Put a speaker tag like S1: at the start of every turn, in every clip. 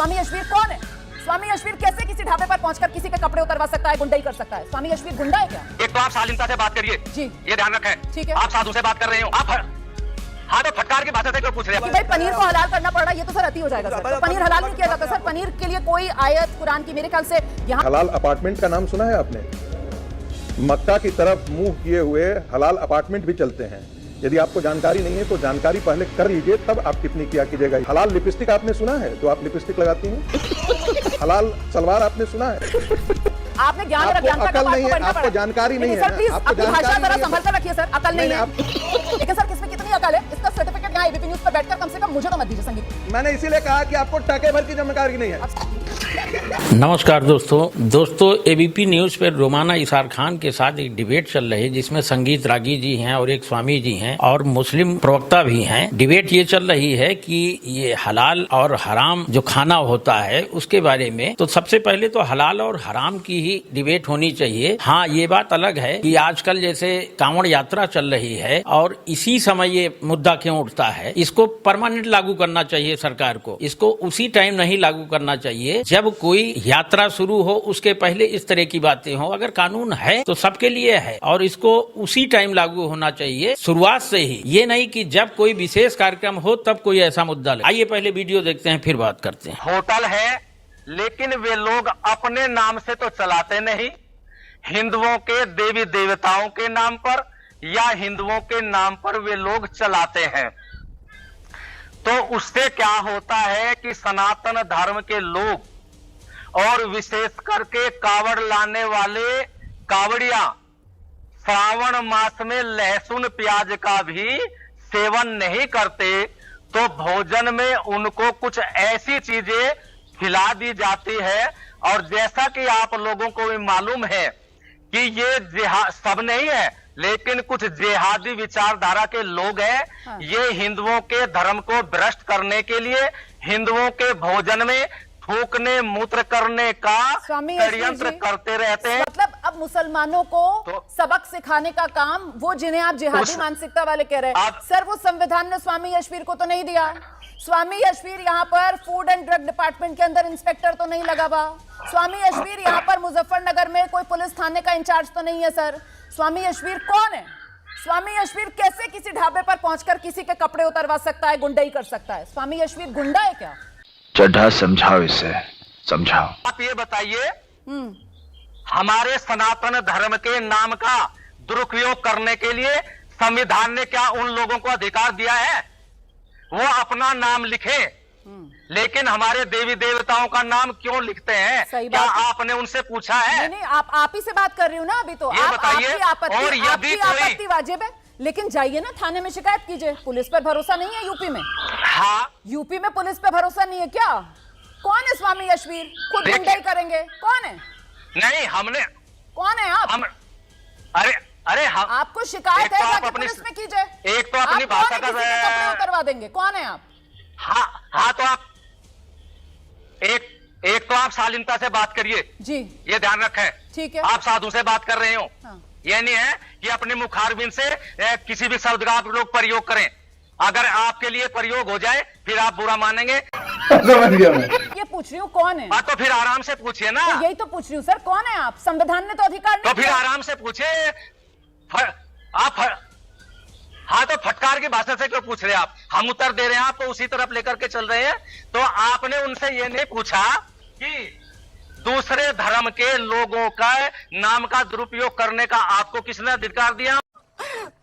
S1: स्वामी यशवीर कौन है? स्वामी यशवीर कैसे किसी ढाबे पर पहुंचकर किसी के कपड़े उतरवा सकता है, गुंडाई कर सकता है? स्वामी यशवीर गुंडा है क्या?
S2: एक तो आप शालीनता से बात करिए
S1: जी,
S2: ये ध्यान रखें।
S1: ठीक है।
S2: आप साधु से बात कर रहे हो, आप हाँ तो फटकार की भाषा से क्यों पूछ रहे हैं?
S1: भाई पनीर को हलाल करना पड़ रहा है, ये तो सर अति हो जाएगा सर। तो पनीर हलाल नहीं किया जाता सर, पनीर के लिए कोई आयत कुरान की मेरे ख्याल से यहाँ।
S3: हलाल अपार्टमेंट का नाम सुना है आपने? मक्का की तरफ मुंह किए हुए हलाल अपार्टमेंट भी चलते हैं। यदि आपको जानकारी नहीं है तो जानकारी पहले कर लीजिए, तब आप टिप्पणी किया कीजिएगा। हलाल लिपस्टिक आपने सुना है, जो आप लिपस्टिक लगाती हैं? हलाल सलवार आपने सुना है?
S1: आपने ज्ञान और
S3: आपको
S1: अज्ञानता का
S3: अकल नहीं है,
S1: पढ़ना
S3: आपको
S1: पड़ा।
S3: जानकारी नहीं
S1: सर
S3: है,
S1: प्लीज
S3: आपको
S1: अपनी भाषा
S3: जानकारी
S1: जरा
S3: नहीं है।
S1: संभल कर रखिए सर, अकल नहीं है।
S3: नहीं,
S1: लेकिन सर किसमें कितनी अकल है, इसका सर्टिफिकेट यहाँ एबीपी न्यूज पर बैठकर कम से कम मुझे तो मत दीजिए संगीत।
S3: मैंने इसीलिए कहा कि आपको टके भर की जानकारी नहीं है।
S4: नमस्कार दोस्तों एबीपी न्यूज पर रोमाना इसार खान के साथ एक डिबेट चल रही है, जिसमें संगीत रागी जी हैं और एक स्वामी जी हैं और मुस्लिम प्रवक्ता भी हैं। डिबेट ये चल रही है कि ये हलाल और हराम जो खाना होता है उसके बारे में। तो सबसे पहले तो हलाल और हराम की ही डिबेट होनी चाहिए। हाँ, ये बात अलग है कि आजकल जैसे कांवड़ यात्रा चल रही है और इसी समय ये मुद्दा क्यों उठता है, इसको परमानेंट लागू करना चाहिए सरकार को। इसको उसी टाइम नहीं लागू करना चाहिए जब कोई यात्रा शुरू हो, उसके पहले इस तरह की बातें हो। अगर कानून है तो सबके लिए है और इसको उसी टाइम लागू होना चाहिए, शुरुआत से ही। ये नहीं कि जब कोई विशेष कार्यक्रम हो तब कोई ऐसा मुद्दा ले। आइए पहले वीडियो देखते हैं, फिर बात करते हैं।
S2: होटल है, लेकिन वे लोग अपने नाम से तो चलाते नहीं, हिंदुओं के देवी देवताओं के नाम पर या हिंदुओं के नाम पर वे लोग चलाते हैं। तो उससे क्या होता है कि सनातन धर्म के लोग और विशेष करके कावड़ लाने वाले कावड़िया श्रावण मास में लहसुन प्याज का भी सेवन नहीं करते, तो भोजन में उनको कुछ ऐसी चीजें खिला दी जाती है। और जैसा कि आप लोगों को भी मालूम है कि ये सब नहीं है, लेकिन कुछ जिहादी विचारधारा के लोग हैं।
S1: हाँ।
S2: ये हिंदुओं के धर्म को भ्रष्ट करने के लिए हिंदुओं के भोजन में थूकने मूत्र करने का
S1: स्वामी
S2: षड्यंत्र
S1: यशवीर जी,
S2: करते रहते हैं।
S1: मतलब अब मुसलमानों को
S2: तो
S1: सबक सिखाने का काम वो जिन्हें आप जिहादी मानसिकता वाले कह रहे हैं, सर वो संविधान ने स्वामी यशवीर को तो नहीं दिया। स्वामी यशवीर यहाँ पर फूड एंड ड्रग डिपार्टमेंट के अंदर इंस्पेक्टर तो नहीं लगा हुआ। स्वामी यशवीर यहाँ पर मुजफ्फरनगर में कोई पुलिस थाने का इंचार्ज तो नहीं है सर। स्वामी यशवीर कौन है? स्वामी यशवीर कैसे किसी ढाबे पर पहुंचकर किसी के कपड़े उतरवा सकता है, गुंडाई कर सकता है? स्वामी यशवीर गुंडा है क्या?
S5: चड्ढा समझाओ, इसे समझाओ।
S2: आप ये बताइए, हमारे सनातन धर्म के नाम का दुरुपयोग करने के लिए संविधान ने क्या उन लोगों को अधिकार दिया है? वो अपना नाम लिखे, लेकिन हमारे देवी देवताओं का नाम क्यों लिखते हैं?
S1: सही
S2: क्या
S1: बात है।
S2: आपने उनसे पूछा है?
S1: नहीं नहीं, आप ही से बात कर रही हूँ ना अभी तो।
S2: ये
S1: आप
S2: बताइए,
S1: आपकी आपत्ति,
S2: और यदि
S1: आपकी
S2: कोई-
S1: आपत्ति वाजिब है, लेकिन जाइए ना थाने में शिकायत कीजिए। पुलिस पर भरोसा नहीं है यूपी में?
S2: हाँ,
S1: यूपी में पुलिस पे भरोसा नहीं है क्या? कौन है स्वामी यशवीर? खुद
S2: देखिए-
S1: गुंडाई करेंगे? कौन है?
S2: नहीं हमने
S1: कौन है आप?
S2: हम अरे हम
S1: आपको शिकायत
S2: एक
S1: है,
S2: तो आप
S1: जाके
S2: अपनी-
S1: पुलिस में कीजिए।
S2: एक तो अपनी
S1: आप कौन
S2: भाषा
S1: है,
S2: का
S1: किसी के कपड़े उतरवा देंगे? कौन है आप?
S2: हाँ तो आप एक तो आप शालीनता से बात करिए,
S1: जी
S2: ये ध्यान रखें।
S1: ठीक है।
S2: आप साधु से बात कर रहे हो,
S1: हाँ।
S2: ये नहीं है कि अपने मुखारबिंद से किसी भी शब्द का आप लोग प्रयोग करें। अगर आपके लिए प्रयोग हो जाए फिर आप बुरा मानेंगे।
S3: समझ गया मैं।
S1: ये पूछ रही हूँ कौन है?
S2: तो फिर आराम से पूछिए ना।
S1: तो यही तो पूछ रही हूँ सर, कौन है आप? संविधान ने तो अधिकार
S2: तो
S1: नहीं
S2: फिर
S1: दिया।
S2: आराम से पूछिए। हाँ तो फटकार की भाषा से क्यों पूछ रहे हैं आप? हम उत्तर दे रहे हैं, आपको उसी तरफ लेकर के चल रहे हैं। तो आपने उनसे ये नहीं पूछा कि दूसरे धर्म के लोगों का नाम का दुरुपयोग करने का आपको किसने अधिकार दिया?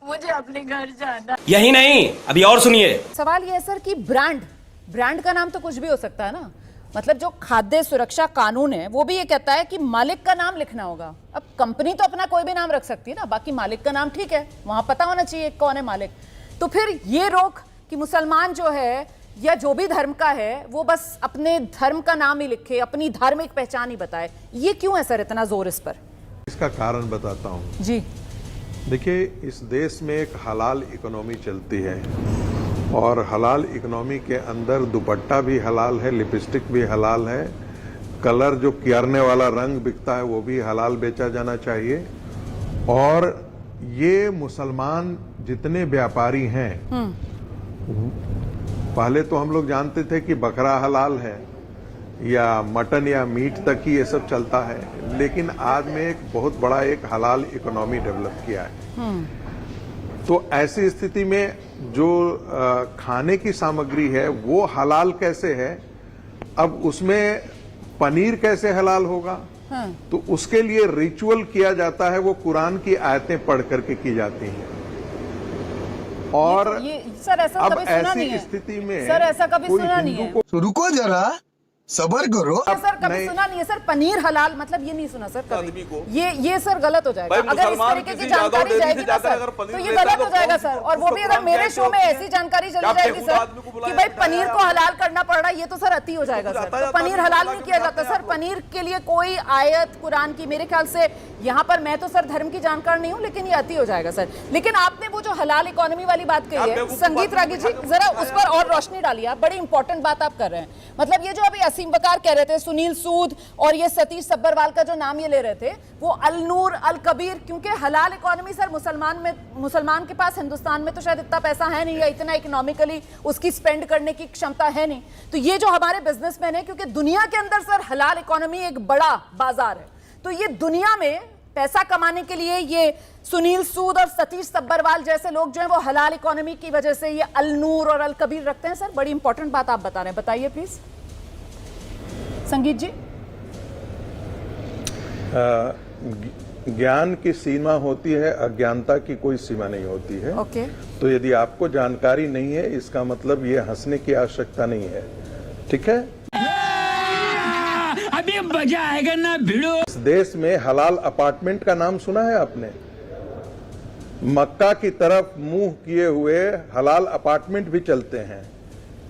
S6: मुझे अपने घर जाना।
S7: यही नहीं, अभी और सुनिए।
S1: सवाल ये है सर कि ब्रांड का नाम तो कुछ भी हो सकता है ना। मतलब जो खाद्य सुरक्षा कानून है वो भी ये कहता है कि मालिक का नाम लिखना होगा। अब कंपनी तो अपना कोई भी नाम रख सकती है ना, बाकी मालिक का नाम ठीक है, वहां पता होना चाहिए कौन है मालिक। तो फिर ये रोक कि मुसलमान जो है या जो भी धर्म का है वो बस अपने धर्म का नाम ही लिखे, अपनी धार्मिक पहचान ही बताए, ये क्यों है सर इतना जोर इस पर?
S3: इसका कारण बताता हूँ
S1: जी।
S3: देखिए, इस देश में एक हलाल इकोनॉमी चलती है और हलाल इकोनॉमी के अंदर दुपट्टा भी हलाल है, लिपस्टिक भी हलाल है, कलर जो कियारने वाला रंग बिकता है वो भी हलाल बेचा जाना चाहिए। और ये मुसलमान जितने व्यापारी हैं, पहले तो हम लोग जानते थे कि बकरा हलाल है, या मटन या मीट तक ही ये सब चलता है, लेकिन आज में एक बहुत बड़ा एक हलाल इकोनॉमी डेवलप किया है। तो ऐसी स्थिति में जो खाने की सामग्री है वो हलाल कैसे है, अब उसमें पनीर कैसे हलाल होगा? तो उसके लिए रिचुअल किया जाता है, वो कुरान की आयतें पढ़ करके की जाती हैं। और
S1: ये सर ऐसा
S3: अब
S1: कभी सुना नहीं
S3: ऐसी
S1: है
S3: स्थिति में
S1: सर, ऐसा कभी
S3: कोई
S1: सुना नहीं
S3: हिंदू
S1: है
S3: को
S8: तो रुको जरा, सबर करो।
S1: सर कभी
S3: नहीं।
S1: सुना नहीं है सर, पनीर हलाल मतलब ये नहीं सुना सर
S7: आदमी को।
S1: कभी। ये सर गलत हो जाएगा
S7: भाई,
S1: अगर इस
S7: मुसलमान
S1: तरीके की
S7: किसी जादव
S1: जानकारी
S7: डेयरी
S1: जाएगी
S7: से
S1: ना
S7: जाकर
S1: सर,
S7: अगर पनीर
S1: तो ये
S7: लेता है
S1: गलत
S7: तो
S1: हो जाएगा
S7: कौन-
S1: सर। और वो भी
S7: उसको
S1: अगर
S7: कौन
S1: मेरे
S7: कहते
S1: शो में
S7: होते हैं?
S1: ऐसी जानकारी चली
S7: क्या
S1: जाएगी
S7: बेहुदा
S1: सर
S7: आदमी को बुलाया
S1: कि भाई
S7: जाता है
S1: पनीर को
S7: यार?
S1: हलाल करना पड़ रहा है, ये तो सर अति हो जाएगा सर।
S7: जाता
S1: तो
S7: है,
S1: पनीर
S7: जाता है,
S1: हलाल
S7: बुला
S1: नहीं
S7: के
S1: किया
S7: बुलाते
S1: जाता
S7: हैं
S1: सर।
S7: आपको।
S1: पनीर के लिए कोई आयत कुरान की मेरे ख्याल से यहाँ पर, मैं तो सर धर्म की जानकार नहीं हूँ, लेकिन ये अति हो जाएगा सर। लेकिन आपने वो जो हलाल इकोनॉमी वाली बात कही है संगीत रागी जी, जरा उस पर और रोशनी डालिए। आप बड़ी इंपॉर्टेंट बात आप कर रहे हैं। मतलब ये जो अभी असीम वकार कह रहे थे, सुनील सूद और ये सतीश सब्बरवाल का जो नाम ये ले रहे थे, वो अल नूर अल कबीर, क्योंकि हलाल इकोनॉमी सर मुसलमान के पास हिंदुस्तान में तो शायद इतना पैसा है नहीं, या इतना इकोनॉमिकली उसकी स्पेंड करने की क्षमता है नहीं। तो ये जो हमारे बिजनेसमैन है, क्योंकि दुनिया के अंदर सर हलाल इकोनॉमी एक बड़ा बाजार है, तो ये दुनिया में पैसा कमाने के लिए ये सुनील सूद और सतीश सब्बरवाल जैसे लोग जो हैं वो हलाल इकोनॉमी की वजह से ये अल नूर और अल कबीर रखते हैं। सर बड़ी इंपॉर्टेंट बात आप बता रहे हैं, बताइए प्लीज संगीत जी।
S3: ज्ञान की सीमा होती है, अज्ञानता की कोई सीमा नहीं होती है।
S1: ओके।
S3: तो यदि आपको जानकारी नहीं है, इसका मतलब ये हंसने की आवश्यकता नहीं है, ठीक है?
S9: अभी मजा आएगा ना भिड़ो।
S3: इस देश में हलाल अपार्टमेंट का नाम सुना है आपने? मक्का की तरफ मुंह किए हुए हलाल अपार्टमेंट भी चलते हैं।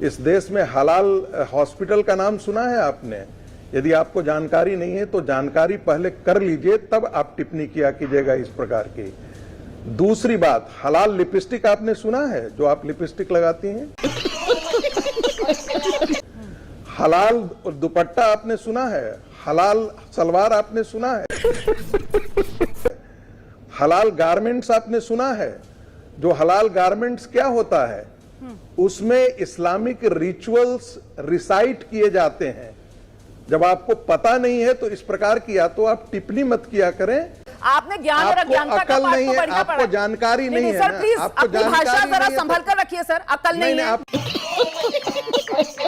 S3: इस देश में हलाल हॉस्पिटल का नाम सुना है आपने? यदि आपको जानकारी नहीं है तो जानकारी पहले कर लीजिए, तब आप टिप्पणी किया कीजिएगा इस प्रकार की। दूसरी बात, हलाल लिपस्टिक आपने सुना है, जो आप लिपस्टिक लगाती हैं? हलाल दुपट्टा आपने सुना है? हलाल सलवार आपने सुना है? हलाल गारमेंट्स आपने सुना है? जो हलाल गारमेंट्स क्या होता है, उसमें इस्लामिक रिचुअल्स रिसाइट किए जाते हैं। जब आपको पता नहीं है तो इस प्रकार की या तो आप टिप्पणी मत किया करें।
S1: आपने ज्ञान और
S3: आपको
S1: अज्ञानता का
S3: अकल
S1: पाठ
S3: नहीं
S1: तो
S3: है,
S1: बढ़िया
S3: आपको
S1: पढ़ा है।
S3: जानकारी नहीं है
S1: सर
S3: ना,
S1: प्लीज
S3: आपको
S1: अपनी भाषा
S3: जानकारी
S1: जरा
S3: नहीं है
S1: संभल
S3: तो-
S1: कर रखिए सर। अकल नहीं है,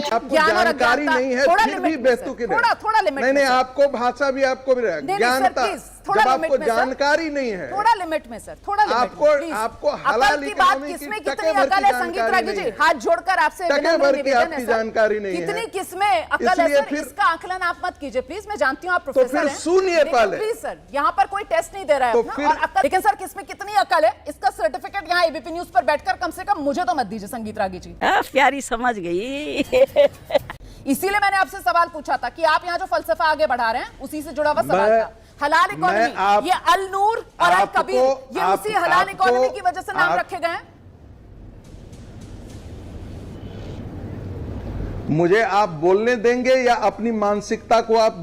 S3: आपको
S1: ज्ञान और
S3: जानकारी
S1: अज्ञानता,
S3: नहीं है,
S1: थोड़ा
S3: फिर
S1: लिमिट
S3: भी
S1: में
S3: बेतुकी
S1: सर, थोड़ा लिमिट
S3: नहीं
S1: में
S3: नहीं,
S1: सर।
S3: आपको भाषा भी आपको भी
S1: नहीं,
S3: ज्ञानता।
S1: सर, प्लीज, थोड़ा
S3: जब
S1: लिमिट
S3: आपको
S1: में सर।
S3: जानकारी नहीं है,
S1: थोड़ा लिमिट में सर, थोड़ा लिमिट
S3: आपको
S1: में, प्लीज।
S3: आपको
S1: अकल
S3: हलाल
S1: की बात
S3: इकोनॉमी
S1: किसमें
S3: की
S1: कितनी
S3: टके भर
S1: अकल
S3: की
S1: है संगीत
S3: जानकारी
S1: रागी
S3: नहीं
S1: जी?
S3: है।
S1: हाथ जोड़कर आपसे
S3: टके
S1: विनम्र
S3: भर की
S1: निवेदन है
S3: आपकी
S1: सर।
S3: जानकारी नहीं है।
S1: कितनी किसमें अकल है
S3: इसलिए
S1: सर,
S3: फिर-
S1: इसका आकलन आप मत कीजिए प्लीज। मैं जानती हूँ आप प्रोफेसर
S3: फिर
S1: हैं,
S3: सुनिए
S1: लेकिन
S3: पहले।
S1: प्लीज सर, यहाँ पर कोई टेस्ट नहीं दे रहा है
S3: तो
S1: अपना,
S3: फिर-
S1: और अकल, लेकिन सर किसमें कितनी अकल है इसका सर्टिफिकेट यहाँ एबीपी न्यूज पर बैठकर कम से कम मुझे तो मत दीजिए संगीत रागी जी।
S6: प्यारी समझ गई।
S1: इसीलिए मैंने आपसे सवाल पूछा था कि आप यहाँ जो फलसफा आगे बढ़ा रहे हैं उसी से जुड़ा हुआ सवाल
S3: मैं-
S1: था। हलाल इकोनॉमी, ये अल नूर और अल कबीर, ये उसी हलाल इकोनॉमी की वजह से नाम रखे गए हैं।
S3: मुझे आप बोलने देंगे या अपनी मानसिकता को आप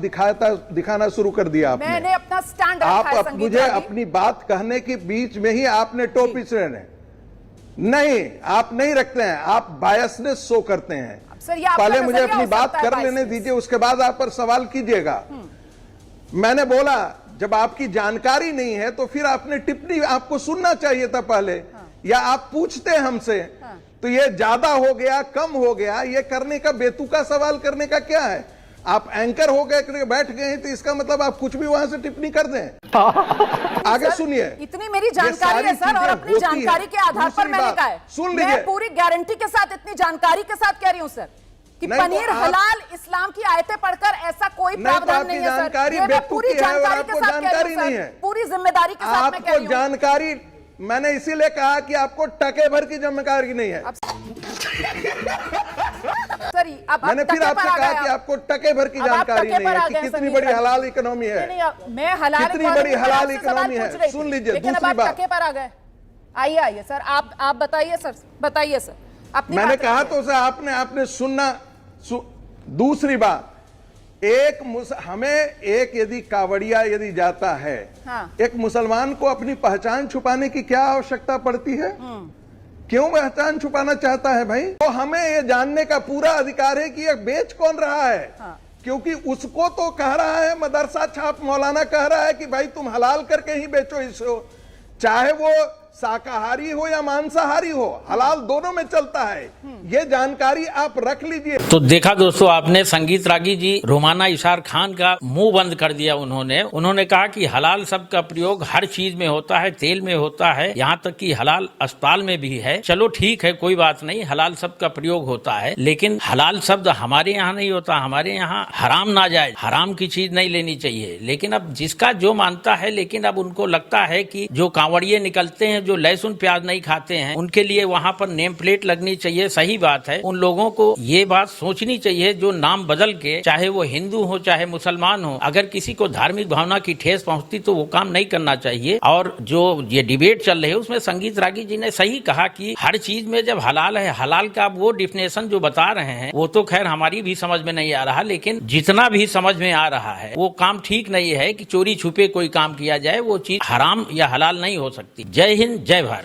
S3: दिखाना शुरू कर दिया आपने?
S1: मैंने अपना स्टैंड रखा
S3: आप
S1: है संगीत
S3: मुझे
S1: रागी।
S3: अपनी बात कहने के बीच में ही आपने टोपी से नहीं, आप नहीं रखते हैं, आप बायसनेस शो करते हैं।
S1: सर, ये आपका
S3: पहले मुझे
S1: नजरिया
S3: अपनी
S1: हो
S3: बात
S1: सकता है
S3: कर लेने
S1: biasness।
S3: दीजिए, उसके बाद आप पर सवाल कीजिएगा। मैंने बोला जब आपकी जानकारी नहीं है तो फिर आपने टिप्पणी आपको सुनना चाहिए था पहले, या आप पूछते हमसे। तो ये ज्यादा हो गया, कम हो गया, ये करने का बेतुका सवाल करने का क्या है? आप एंकर हो गए, बैठ गए हैं, तो इसका मतलब आप कुछ भी वहां से टिप्पणी कर दें। आगे सुनिए।
S1: इतनी मेरी जानकारी है सर, और अपनी जानकारी के आधार पर मैंने कहा है,
S3: सुन
S1: मैं
S3: लीजिए,
S1: पूरी गारंटी के साथ इतनी जानकारी के साथ कह रही हूं सर कि
S3: नहीं तो
S1: पनीर
S3: आप-
S1: हलाल इस्लाम की आयतें पढ़कर ऐसा कोई
S3: नहीं तो
S1: प्रावधान
S3: आपकी
S1: नहीं है सर।
S3: जानकारी
S1: ये मैं पूरी
S3: बेतुकी है और
S1: जानकारी के
S3: आपको
S1: साथ कह रही
S3: जानकारी
S1: हूं
S3: नहीं
S1: सर,
S3: है।
S1: पूरी जिम्मेदारी के साथ मैं कह रही
S3: आपको
S1: हूं।
S3: जानकारी, मैंने इसीलिए कहा कि आपको टके भर की जानकारी नहीं है।
S1: सर अब
S3: मैंने फिर
S1: टके पर
S3: आपसे
S1: आ
S3: कहा
S1: गए
S3: कि
S1: आप।
S3: आपको टके भर की
S1: अब आप
S3: जानकारी
S1: टके
S3: नहीं
S1: पर
S3: है
S1: आ
S3: कि
S1: गए
S3: कितनी
S1: संगीत
S3: बड़ी
S1: रागी।
S3: हलाल इकोनॉमी है।
S1: मैं हलाल
S3: कितनी बड़ी
S1: इकोनॉमी
S3: हलाल
S1: से सवाल
S3: इकोनॉमी है।
S1: पूछ रही थी,
S3: सुन लीजिए,
S1: लेकिन अब
S3: दूसरी
S1: आप
S3: बात।
S1: टके पर आ गए। आइए सर, आप बताइए सर, बताइए सर अपनी
S3: मैंने
S1: बात
S3: कहा
S1: रखिए।
S3: तो सर आपने सुनना। दूसरी बात, हमें एक यदि कावड़िया यदि जाता है,
S1: हाँ।
S3: एक मुसलमान को अपनी पहचान छुपाने की क्या आवश्यकता पड़ती है? क्यों पहचान छुपाना चाहता है भाई? तो हमें ये जानने का पूरा अधिकार है कि ये बेच कौन रहा है, क्योंकि उसको तो कह रहा है मदरसा छाप मौलाना कह रहा है कि भाई तुम हलाल करके ही बेचो इसको, चाहे वो शाकाहारी हो या मांसाहारी हो, हलाल दोनों में चलता है। ये जानकारी आप रख लीजिए।
S4: तो देखा दोस्तों आपने, संगीत रागी जी रोमाना इशार खान का मुंह बंद कर दिया। उन्होंने कहा कि हलाल शब्द का प्रयोग हर चीज में होता है, तेल में होता है, यहाँ तक कि हलाल अस्पताल में भी है। चलो ठीक है, कोई बात नहीं, हलाल शब्द का प्रयोग होता है, लेकिन हलाल शब्द हमारे यहाँ नहीं होता। हमारे यहाँ हराम नाजायज, हराम की चीज नहीं लेनी चाहिए। लेकिन अब जिसका जो मानता है, लेकिन अब उनको लगता है कि जो कांवड़िये निकलते हैं, जो लहसुन प्याज नहीं खाते हैं, उनके लिए वहाँ पर नेम प्लेट लगनी चाहिए। सही बात है, उन लोगों को ये बात सोचनी चाहिए जो नाम बदल के, चाहे वो हिंदू हो चाहे मुसलमान हो, अगर किसी को धार्मिक भावना की ठेस पहुंचती तो वो काम नहीं करना चाहिए। और जो ये डिबेट चल रही है उसमें संगीत रागी जी ने सही कहा कि हर चीज में जब हलाल है, हलाल का वो डिफिनेशन जो बता रहे हैं वो तो खैर हमारी भी समझ में नहीं आ रहा, लेकिन जितना भी समझ में आ रहा है वो काम ठीक नहीं है कि चोरी छुपे कोई काम किया जाए, वो चीज हराम या हलाल नहीं हो सकती। जय हिंद, जय भारत।